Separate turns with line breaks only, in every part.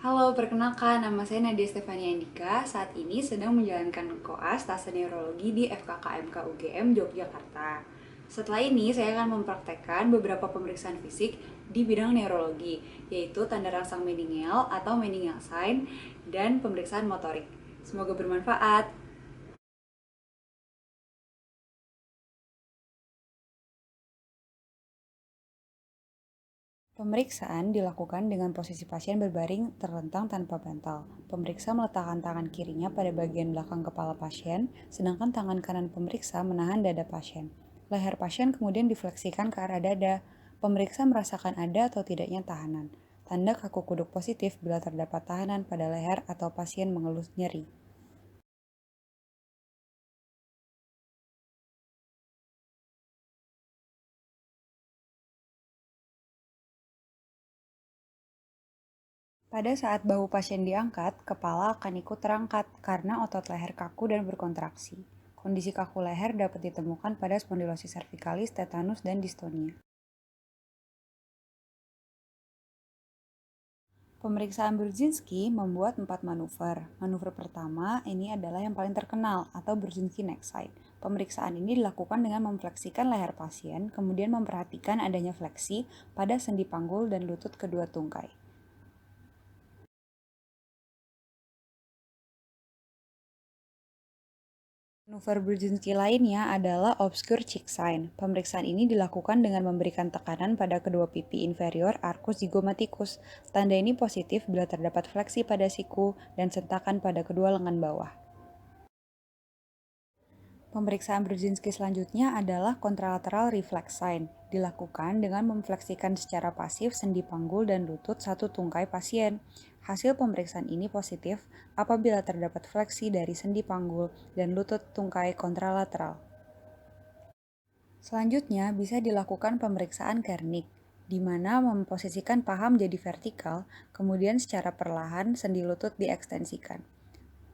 Halo, perkenalkan nama saya Nadia Stefania Andika. Saat ini sedang menjalankan koas Tasa Neurologi di FKKMK UGM Yogyakarta. Setelah ini saya akan mempraktekkan beberapa pemeriksaan fisik di bidang neurologi, yaitu tanda rangsang meningeal atau meningeal sign dan pemeriksaan motorik. Semoga bermanfaat. Pemeriksaan dilakukan dengan posisi pasien berbaring terlentang tanpa bantal. Pemeriksa meletakkan tangan kirinya pada bagian belakang kepala pasien, sedangkan tangan kanan pemeriksa menahan dada pasien. Leher pasien kemudian difleksikan ke arah dada. Pemeriksa merasakan ada atau tidaknya tahanan. Tanda kaku kuduk positif bila terdapat tahanan pada leher atau pasien mengeluh nyeri. Pada saat bahu pasien diangkat, kepala akan ikut terangkat karena otot leher kaku dan berkontraksi. Kondisi kaku leher dapat ditemukan pada spondylosis cervicalis, tetanus, dan distonia. Pemeriksaan Brudzinski membuat 4 manuver. Manuver pertama ini adalah yang paling terkenal atau Brudzinski neck side. Pemeriksaan ini dilakukan dengan memfleksikan leher pasien, kemudian memperhatikan adanya fleksi pada sendi panggul dan lutut kedua tungkai. Manuver Brudzinski lainnya adalah obscure cheek sign. Pemeriksaan ini dilakukan dengan memberikan tekanan pada kedua pipi inferior arcus zygomaticus. Tanda ini positif bila terdapat fleksi pada siku dan sentakan pada kedua lengan bawah. Pemeriksaan Brudzinski selanjutnya adalah contralateral reflex sign. Dilakukan dengan memfleksikan secara pasif sendi panggul dan lutut satu tungkai pasien. Hasil pemeriksaan ini positif apabila terdapat fleksi dari sendi panggul dan lutut tungkai kontralateral. Selanjutnya bisa dilakukan pemeriksaan Kernik, di mana memposisikan paha menjadi vertikal, kemudian secara perlahan sendi lutut diekstensikan.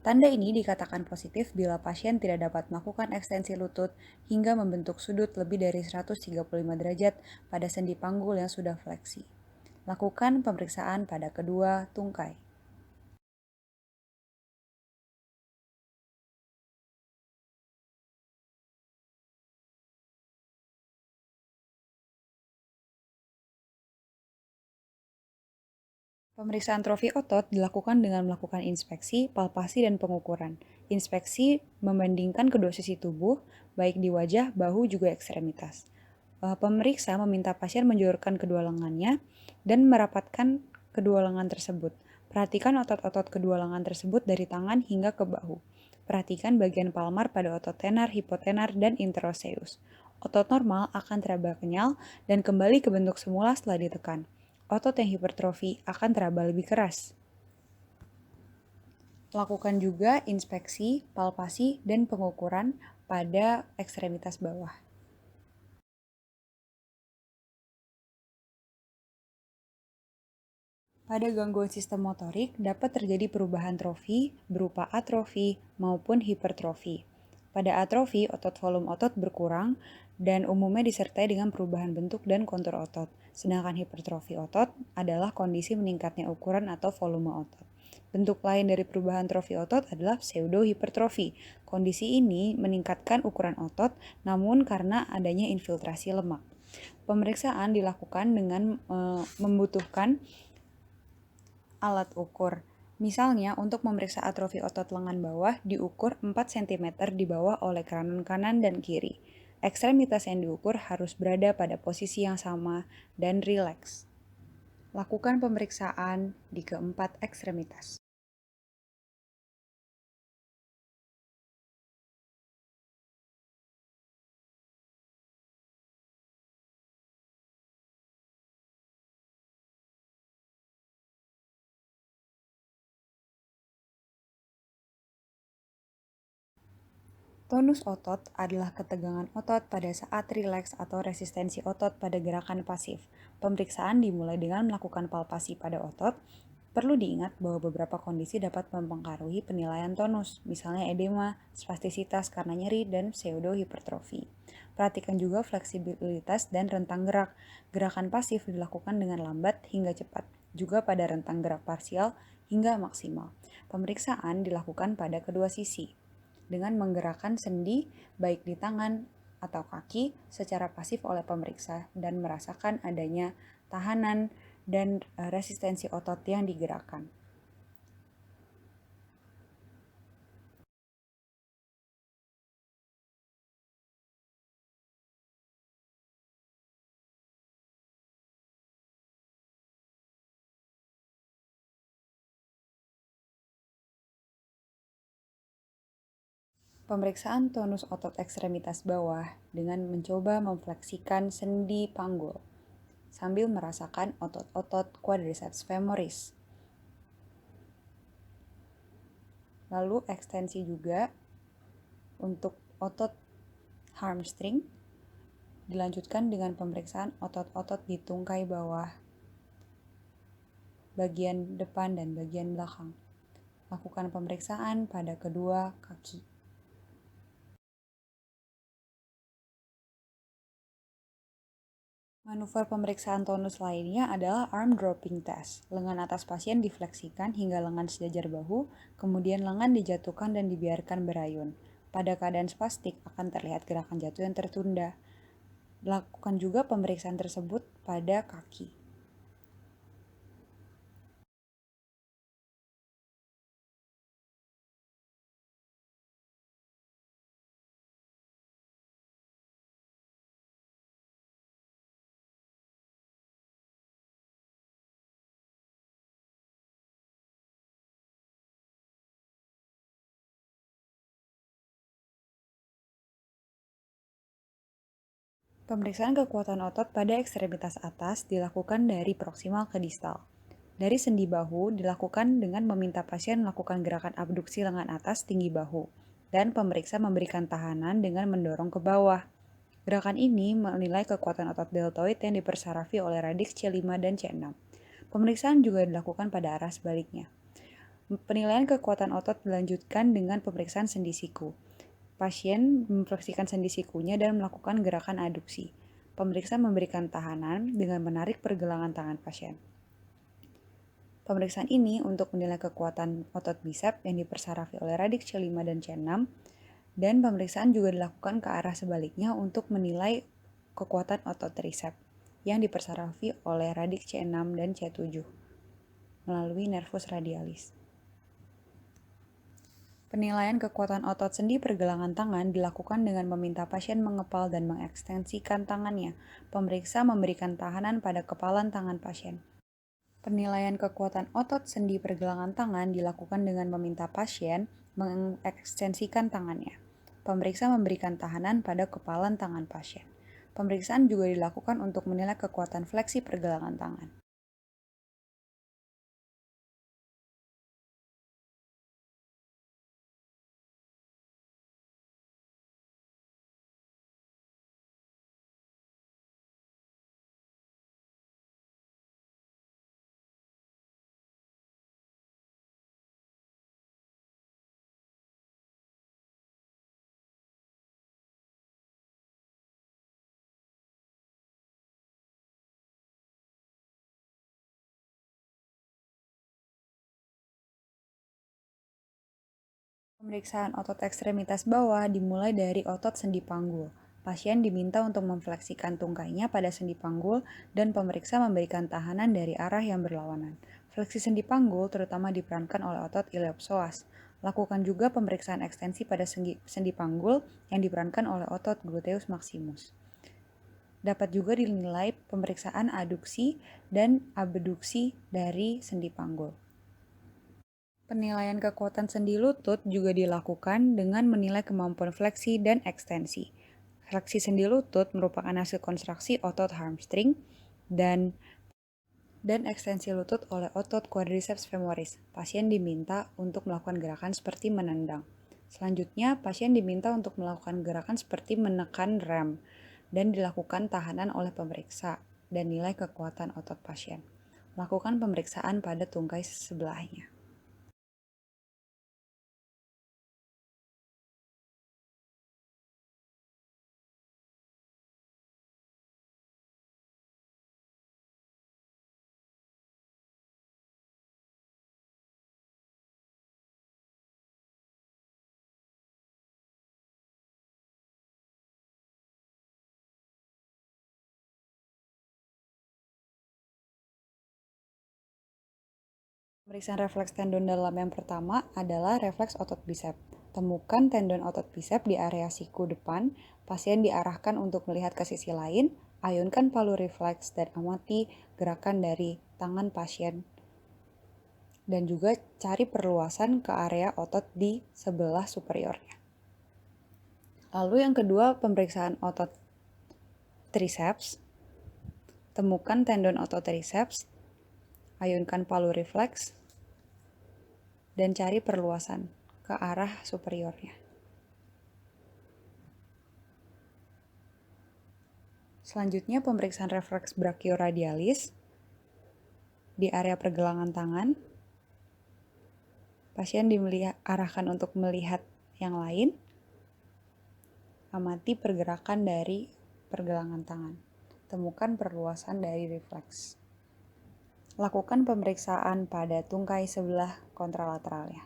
Tanda ini dikatakan positif bila pasien tidak dapat melakukan ekstensi lutut hingga membentuk sudut lebih dari 135 derajat pada sendi panggul yang sudah fleksi. Lakukan pemeriksaan pada kedua tungkai. Pemeriksaan trofi otot dilakukan dengan melakukan inspeksi, palpasi, dan pengukuran. Inspeksi membandingkan kedua sisi tubuh, baik di wajah, bahu, juga ekstremitas. Pemeriksa meminta pasien menjulurkan kedua lengannya dan merapatkan kedua lengan tersebut. Perhatikan otot-otot kedua lengan tersebut dari tangan hingga ke bahu. Perhatikan bagian palmar pada otot tenar, hipotenar, dan interosseus. Otot normal akan teraba kenyal dan kembali ke bentuk semula setelah ditekan. Otot yang hipertrofi akan teraba lebih keras. Lakukan juga inspeksi, palpasi, dan pengukuran pada ekstremitas bawah. Pada gangguan sistem motorik dapat terjadi perubahan trofi berupa atrofi maupun hipertrofi. Pada atrofi, otot volume otot berkurang dan umumnya disertai dengan perubahan bentuk dan kontur otot. Sedangkan hipertrofi otot adalah kondisi meningkatnya ukuran atau volume otot. Bentuk lain dari perubahan trofi otot adalah pseudohipertrofi. Kondisi ini meningkatkan ukuran otot namun karena adanya infiltrasi lemak. Pemeriksaan dilakukan dengan membutuhkan alat ukur. Misalnya, untuk memeriksa atrofi otot lengan bawah diukur 4 cm di bawah oleh kanan kanan dan kiri. Ekstremitas yang diukur harus berada pada posisi yang sama dan rileks. Lakukan pemeriksaan di keempat ekstremitas. Tonus otot adalah ketegangan otot pada saat rileks atau resistensi otot pada gerakan pasif. Pemeriksaan dimulai dengan melakukan palpasi pada otot, Perlu diingat bahwa beberapa kondisi dapat mempengaruhi penilaian tonus, misalnya edema, spastisitas karena nyeri, dan pseudohipertrofi. Perhatikan juga fleksibilitas dan rentang gerak. Gerakan pasif dilakukan dengan lambat hingga cepat, juga pada rentang gerak parsial hingga maksimal. Pemeriksaan dilakukan pada kedua sisi, dengan menggerakkan sendi baik di tangan atau kaki secara pasif oleh pemeriksa dan merasakan adanya tahanan dan resistensi otot yang digerakkan. Pemeriksaan tonus otot ekstremitas bawah dengan mencoba memfleksikan sendi panggul sambil merasakan otot-otot quadriceps femoris. Lalu ekstensi juga untuk otot hamstring, dilanjutkan dengan pemeriksaan otot-otot di tungkai bawah, bagian depan dan bagian belakang. Lakukan pemeriksaan pada kedua kaki. Manuver pemeriksaan tonus lainnya adalah arm dropping test. Lengan atas pasien difleksikan hingga lengan sejajar bahu, kemudian lengan dijatuhkan dan dibiarkan berayun. Pada keadaan spastik akan terlihat gerakan jatuh yang tertunda. Lakukan juga pemeriksaan tersebut pada kaki. Pemeriksaan kekuatan otot pada ekstremitas atas dilakukan dari proksimal ke distal. Dari sendi bahu dilakukan dengan meminta pasien melakukan gerakan abduksi lengan atas tinggi bahu, dan pemeriksa memberikan tahanan dengan mendorong ke bawah. Gerakan ini menilai kekuatan otot deltoid yang dipersarafi oleh radiks C5 dan C6. Pemeriksaan juga dilakukan pada arah sebaliknya. Penilaian kekuatan otot dilanjutkan dengan pemeriksaan sendi siku. Pasien memfleksikan sendi sikunya dan melakukan gerakan aduksi. Pemeriksa memberikan tahanan dengan menarik pergelangan tangan pasien. Pemeriksaan ini untuk menilai kekuatan otot bisep yang dipersarafi oleh radiks C5 dan C6, dan pemeriksaan juga dilakukan ke arah sebaliknya untuk menilai kekuatan otot tricep yang dipersarafi oleh radiks C6 dan C7 melalui nervus radialis. Penilaian kekuatan otot sendi pergelangan tangan dilakukan dengan meminta pasien mengepal dan mengekstensikan tangannya. Pemeriksa memberikan tahanan pada kepalan tangan pasien. Penilaian kekuatan otot sendi pergelangan tangan dilakukan dengan meminta pasien mengekstensikan tangannya. Pemeriksa memberikan tahanan pada kepalan tangan pasien. Pemeriksaan juga dilakukan untuk menilai kekuatan fleksi pergelangan tangan. Pemeriksaan otot ekstremitas bawah dimulai dari otot sendi panggul. Pasien diminta untuk memfleksikan tungkainya pada sendi panggul dan pemeriksa memberikan tahanan dari arah yang berlawanan. Fleksi sendi panggul terutama diperankan oleh otot iliopsoas. Lakukan juga pemeriksaan ekstensi pada sendi panggul yang diperankan oleh otot gluteus maximus. Dapat juga dinilai pemeriksaan aduksi dan abduksi dari sendi panggul. Penilaian kekuatan sendi lutut juga dilakukan dengan menilai kemampuan fleksi dan ekstensi. Fleksi sendi lutut merupakan hasil konstruksi otot hamstring dan ekstensi lutut oleh otot quadriceps femoris. Pasien diminta untuk melakukan gerakan seperti menendang. Selanjutnya, pasien diminta untuk melakukan gerakan seperti menekan rem dan dilakukan tahanan oleh pemeriksa dan nilai kekuatan otot pasien. Lakukan pemeriksaan pada tungkai sebelahnya. Pemeriksaan refleks tendon dalam yang pertama adalah refleks otot bisep. Temukan tendon otot bisep di area siku depan, pasien diarahkan untuk melihat ke sisi lain, ayunkan palu refleks dan amati gerakan dari tangan pasien. Dan juga cari perluasan ke area otot di sebelah superiornya. Lalu yang kedua, pemeriksaan otot triceps. Temukan tendon otot triceps, ayunkan palu refleks, dan cari perluasan ke arah superiornya. Selanjutnya, pemeriksaan refleks brachioradialis di area pergelangan tangan. Pasien diarahkan untuk melihat yang lain. Amati pergerakan dari pergelangan tangan. Temukan perluasan dari refleks. Lakukan pemeriksaan pada tungkai sebelah kontralateralnya.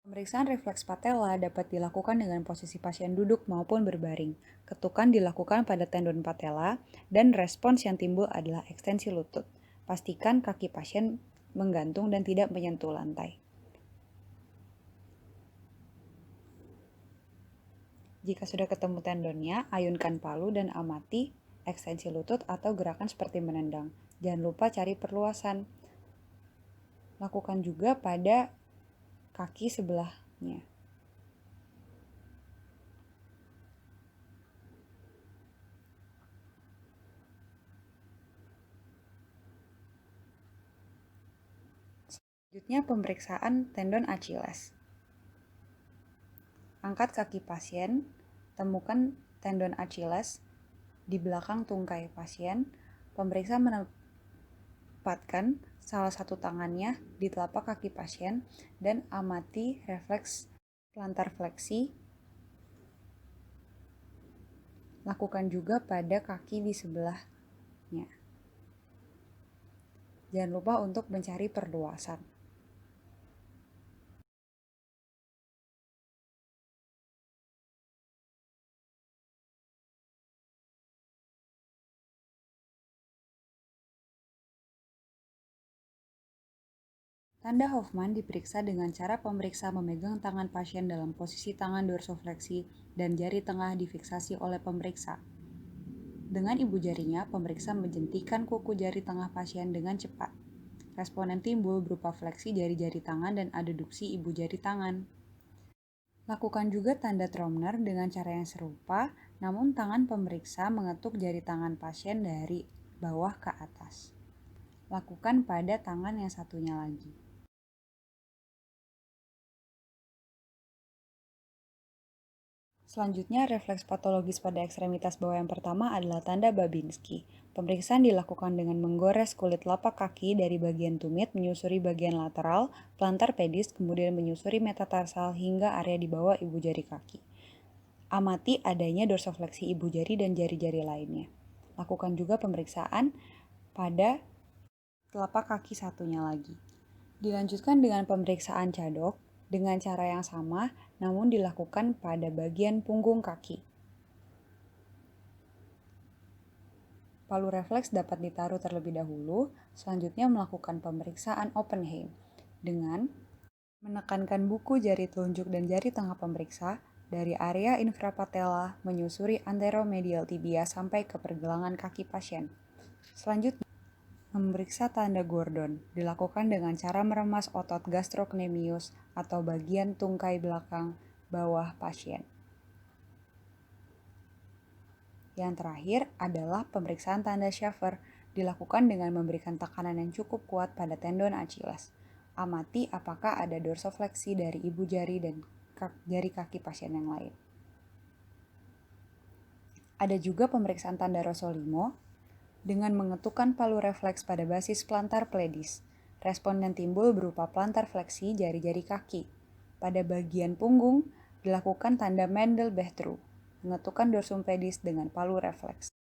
Pemeriksaan refleks patella dapat dilakukan dengan posisi pasien duduk maupun berbaring. Ketukan dilakukan pada tendon patella dan respons yang timbul adalah ekstensi lutut. Pastikan kaki pasien menggantung dan tidak menyentuh lantai. Jika sudah ketemu tendonnya, ayunkan palu dan amati ekstensi lutut atau gerakan seperti menendang. Jangan lupa cari perluasan. Lakukan juga pada kaki sebelahnya. Selanjutnya, pemeriksaan tendon Achilles. Angkat kaki pasien, temukan tendon Achilles di belakang tungkai pasien. Pemeriksa menempatkan salah satu tangannya di telapak kaki pasien dan amati refleks plantar fleksi. Lakukan juga pada kaki di sebelahnya. Jangan lupa untuk mencari perluasan. Tanda Hoffman diperiksa dengan cara pemeriksa memegang tangan pasien dalam posisi tangan dorsofleksi dan jari tengah difiksasi oleh pemeriksa. Dengan ibu jarinya, pemeriksa menjentikan kuku jari tengah pasien dengan cepat. Respon yang timbul berupa fleksi jari-jari tangan dan adduksi ibu jari tangan. Lakukan juga tanda Tromner dengan cara yang serupa, namun tangan pemeriksa mengetuk jari tangan pasien dari bawah ke atas. Lakukan pada tangan yang satunya lagi. Selanjutnya, refleks patologis pada ekstremitas bawah yang pertama adalah tanda Babinski. Pemeriksaan dilakukan dengan menggores kulit lapak kaki dari bagian tumit menyusuri bagian lateral, plantar pedis, kemudian menyusuri metatarsal hingga area di bawah ibu jari kaki. Amati adanya dorsofleksi ibu jari dan jari-jari lainnya. Lakukan juga pemeriksaan pada telapak kaki satunya lagi. Dilanjutkan dengan pemeriksaan cadok dengan cara yang sama, namun dilakukan pada bagian punggung kaki. Palu refleks dapat ditaruh terlebih dahulu, selanjutnya melakukan pemeriksaan Oppenheim dengan menekankan buku jari telunjuk dan jari tengah pemeriksa dari area infrapatella menyusuri anteromedial tibia sampai ke pergelangan kaki pasien. Selanjutnya, memeriksa tanda Gordon dilakukan dengan cara meremas otot gastrocnemius atau bagian tungkai belakang bawah pasien. Yang terakhir adalah pemeriksaan tanda Schaeffer dilakukan dengan memberikan tekanan yang cukup kuat pada tendon Achilles. Amati apakah ada dorsofleksi dari ibu jari dan jari kaki pasien yang lain. Ada juga pemeriksaan tanda Rossolimo dengan mengetukkan palu refleks pada basis plantar pledis. Respon yang timbul berupa plantar fleksi jari-jari kaki. Pada bagian punggung, dilakukan tanda Mendel-Behtru, mengetukkan dorsum pedis dengan palu refleks.